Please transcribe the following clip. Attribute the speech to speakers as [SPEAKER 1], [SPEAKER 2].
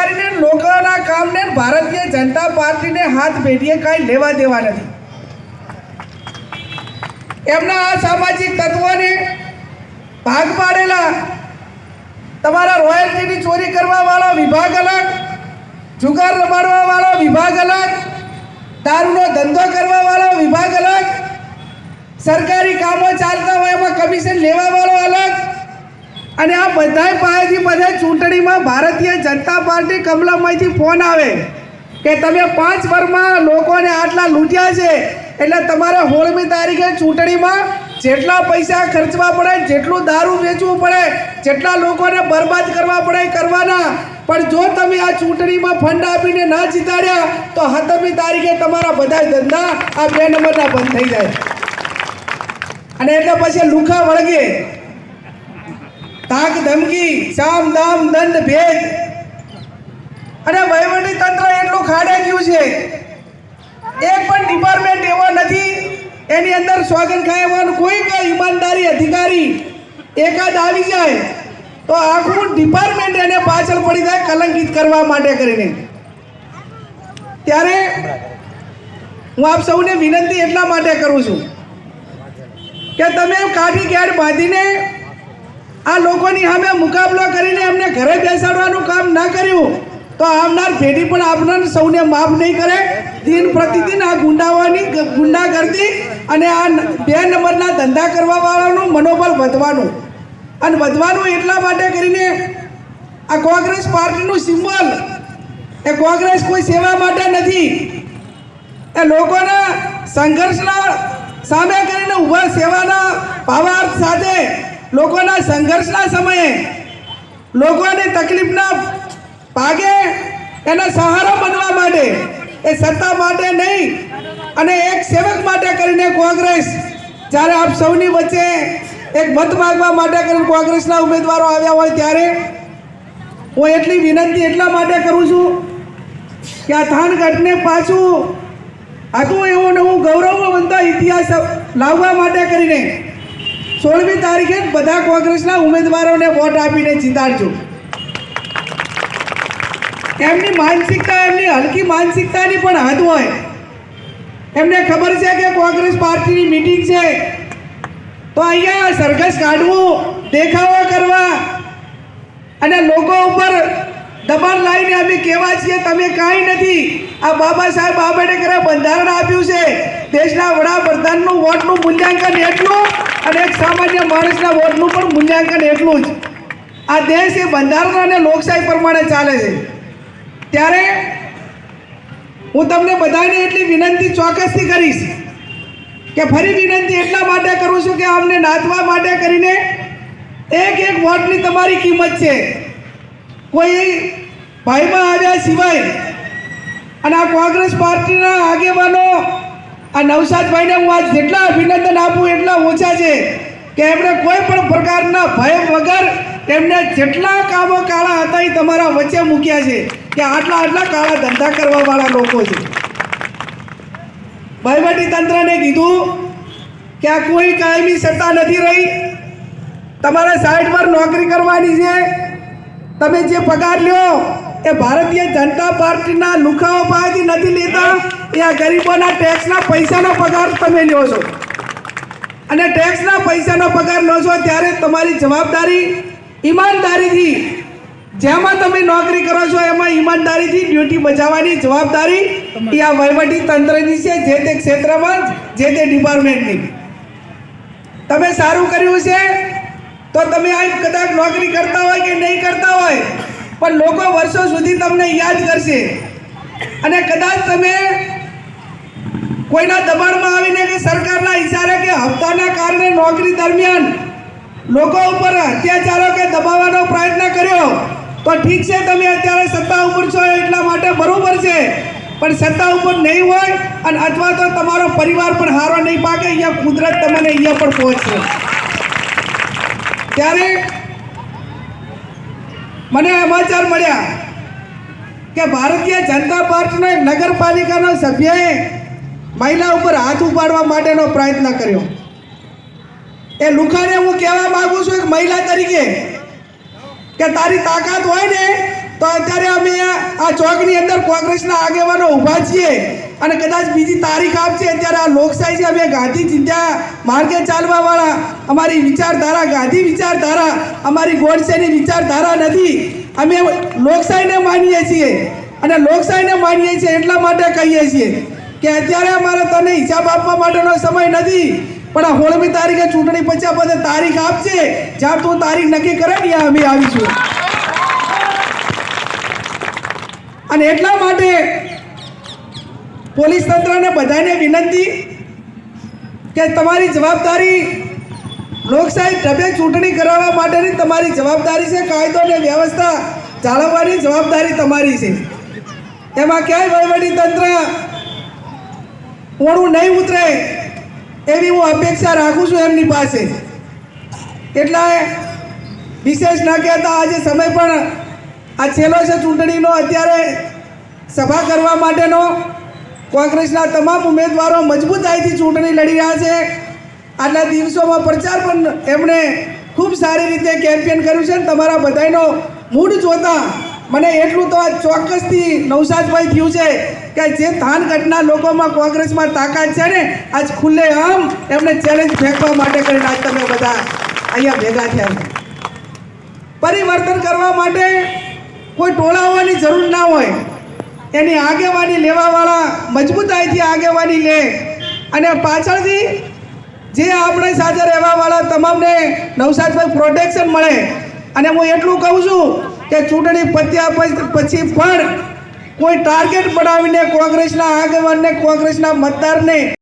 [SPEAKER 1] કરીને લોકોના કામને ભારતીય જનતા પાર્ટીને હાથ ભેટીએ કાંઈ લેવા દેવા નથી. એમના આ સામાજિક તત્વોને ભાગ પાડેલા તમારા રોયલ્ટીની ચોરી કરવાવાળો વિભાગ અલગ, જુગાર રમાડવાવાળો વિભાગ અલગ, દારૂનો ધંધો કરવાવાળો વિભાગ અલગ, સરકારી કામો ચાલતા હોય એમાં કમિશન લેવાવાળો અલગ, અને આ બધાય પાસેથી બધા ચૂંટણીમાં ભારતીય જનતા પાર્ટી કમલમમાંથી ફોન આવે કે તમે 5 વર્ષમાં લોકોને આટલા લૂંટ્યા છે, એટલે તમારે 16મી તારીખે ચૂંટણીમાં જેટલા પૈસા ખર્ચવા પડે, જેટલું દારૂ વેચવું પડે, જેટલા લોકોને બરબાદ કરવા પડે કરવાના. પણ જો તમે આ ચૂંટણીમાં ફંડ આપીને ના જીતાડ્યા તો 17મી તારીખે તમારા બધા ધંધા આ 2 નંબરના બંધ થઈ જાય. અને એટલે પછી લુખા વળગે, તાક ધમકી, સામ દામ દંડ ભેદ, અને વહીવટી તંત્ર એટલું ખાડે ગયું છે. એક પણ ડિપાર્ટમેન્ટ એવો નથી એની અંદર સ્વાગત ખાવાનું કોઈ ઈમાનદારી અધિકારી એકાદ આવી જાય તો આખું ડિપાર્ટમેન્ટ એને પાછળ પડી જાય કલંકિત કરવા માટે કરીને. ત્યારે હું આપ સૌને વિનંતી એટલા માટે કરું છું કે તમે કાઠી કેડ બાંધીને આ લોકોની સામે મુકાબલો કરીને એમને ઘરે બેસાડવાનું કામ ના કર્યું તો આવનાર પેઢી પણ આપણને સૌને માફ નહીં કરે. દિન પ્રતિદિન આ ગુંડાગર્દી અને આ 2 નંબરના ધંધા કરવાવાળાનું મનોબળ વધવાનું, અને વધવાનું એટલા માટે કરીને આ કોંગ્રેસ પાર્ટીનું સિમ્બોલ એ કોંગ્રેસ કોઈ સેવા માટે નથી, એ લોકોના સંઘર્ષના સામે કરીને ઊભા સેવાના ભાવાર્થ સાથે લોકોના સંઘર્ષના સમયે લોકોની તકલીફના ભાગે એના સહારો બનવા માટે, એ સત્તા માટે નહીં અને એક સેવક માટે કરીને કોંગ્રેસ જ્યારે આપ સૌની વચ્ચે એક મત માગવા માટે કરીને કોંગ્રેસના ઉમેદવારો આવ્યા હોય ત્યારે હું એટલી વિનંતી એટલા માટે કરું છું કે આ થાનગઢને પાછું હતું એવું ને હું ગૌરવવંત ઇતિહાસ લાવવા માટે કરીને 16મી તારીખે બધા કોંગ્રેસના ઉમેદવારોને વોટ આપીને જીતાડજો. એમની માનસિકતા, એમની હલકી માનસિકતાની પણ હદ હોય. એમને ખબર છે કે કોંગ્રેસ પાર્ટીની મીટિંગ છે તો અહીંયા સરઘસ કાઢવું, દેખાવો કરવા અને લોકો ઉપર દબાણ લાવીને અમે કહેવા છીએ તમે કાંઈ નથી. આ બાબા સાહેબ આંબેડકરે બંધારણ આપ્યું છે, દેશના વડાપ્રધાનનું વોટનું મૂલ્યાંકન એટલું અને એક સામાન્ય માણસના વોટનું પણ મૂલ્યાંકન એટલું જ. આ દેશ એ બંધારણ અને લોકશાહી પ્રમાણે ચાલે છે. ત્યારે હું તમને બધાને એટલી વિનંતી ચોક્કસથી કરીશ કે ફરી વિનંતી એટલા માટે કરું છું કે અમને નાચવા માટે કરીને એક વોટની તમારી કિંમત છે. કોઈ ભાઈમાં આવ્યા સિવાય અને આ કોંગ્રેસ પાર્ટીના આગેવાનો આ નવસાદભાઈને હું આજ જેટલા અભિનંદન આપું એટલા ઓછા છે કે એમણે કોઈ પણ પ્રકારના ભય વગર એમને જેટલા કામો કાળા હતા એ તમારા વચ્ચે મૂક્યા છે કે આટલા કાળા ધંધા કરવાવાળા લોકો છે. વહીવટી તંત્રને કીધું કે આ કોઈ કાયમી સત્તા નથી રહી, તમારે સાઈડ પર નોકરી કરવાની છે. તમે જે પગાર લ્યો એ ભારતીય જનતા પાર્ટીના લુખાઓ પાસેથી નથી લેતા, એ આ ગરીબોના ટેક્સના પૈસાનો પગાર તમે લ્યો છો. અને ટેક્સના પૈસાનો પગાર લો છો ત્યારે તમારી જવાબદારી ઈમાનદારીથી જેમાં તમે નોકરી કરો છો એમાં ઈમાનદારીથી ડ્યુટી બજાવવાની જવાબદારી એ આ વહીવટી તંત્રની છે, જે તે ક્ષેત્રમાં, જે તે ડિપાર્ટમેન્ટની. તમે સારું કર્યું છે તો તમે આ કદાચ નોકરી કરતા હોય કે નહીં કરતા હોય પણ લોકો વર્ષો સુધી તમને યાદ કરશે. અને કદાચ તમે કોઈના દબાણમાં આવીને કે સરકારના ઇશારે કે હપ્તાના કારણે નોકરી દરમિયાન લોકો ઉપર અત્યાચારો કે દબાવવાનો પ્રયત્ન કર્યો તો ઠીક છે, તમે અત્યારે સત્તા ઉપર છો એટલા માટે બરોબર છે. પણ સત્તા ઉપર નહીં હોય અને અથવા તો તમારો પરિવાર પણ હારો નહીં પાકે, અહીંયા કુદરત તમને અહીંયા પણ પહોંચશે. ત્યારે મને સમાચાર મળ્યા કે ભારતીય જનતા પાર્ટીનો એક નગરપાલિકાનો સભ્યએ મહિલા ઉપર હાથ ઉપાડવા માટેનો પ્રયત્ન કર્યો. એ લુખાને હું કહેવા માંગુ છું એક મહિલા તરીકે કે તારી તાકાત હોય ને તો અત્યારે અમે આ ચોકની અંદર કોંગ્રેસના આગેવાનો ઊભા છીએ અને કદાચ બીજી તારીખ આપશે. અત્યારે આ લોકશાહી છે, અમે ગાંધી ચિંતા માર્ગે ચાલવાવાળા, અમારી વિચારધારા ગાંધી વિચારધારા, અમારી ગોડસેની વિચારધારા નથી. અમે લોકશાહીને માનીએ છીએ અને લોકશાહીને માનીએ છીએ એટલા માટે કહીએ છીએ કે અત્યારે અમારે તને હિસાબ આપવા માટેનો સમય નથી, પણ આ 16મી તારીખે ચૂંટણી પછી બધે તારીખ આપશે, જ્યાં તું તારીખ નક્કી કરે ને ત્યાં અમે આવીશું. અને એટલા માટે પોલીસ તંત્રને બધાને વિનંતી કે તમારી જવાબદારી લોકશાહી ઢબે ચૂંટણી કરાવવા માટેની તમારી જવાબદારી છે. કાયદો અને વ્યવસ્થા જાળવવાની જવાબદારી તમારી છે. એમાં ક્યાંય વહીવટી તંત્ર ઓણું નહીં ઉતરે એવી હું અપેક્ષા રાખું છું એમની પાસે. એટલે વિશેષ ના કહેતા આજે સમય પણ આ છેલ્લો છે ચૂંટણીનો. અત્યારે સભા કરવા માટેનો કોંગ્રેસના તમામ ઉમેદવારો મજબૂતાઈથી ચૂંટણી લડી રહ્યા છે. આટલા દિવસોમાં પ્રચાર પણ એમણે ખૂબ સારી રીતે કેમ્પેન કર્યું છે. તમારા બધાનો મૂડ જોતા મને એટલું તો આ ચોક્કસથી નવસાદભાઈ થયું છે કે જે થાનગઢના લોકોમાં કોંગ્રેસમાં તાકાત છે ને, આજ ખુલ્લે આમ એમને ચેલેન્જ ફેંકવા માટે કરીને આજ તમે બધા અહીંયા ભેગા થયા છે. પરિવર્તન કરવા માટે કોઈ ટોળાઓની જરૂર ના હોય, એની આગેવાની લેવાવાળા મજબૂતાઈથી આગેવાની લે અને પાછળથી જે આપણે સાથે રહેવાવાળા તમામને નવસાદભાઈ પ્રોટેક્શન મળે. અને હું એટલું કહું છું કે ચૂંટણી પત્યા પછી પણ કોઈ ટાર્ગેટ બનાવીને કોંગ્રેસના આગેવાનને, કોંગ્રેસના મતદારને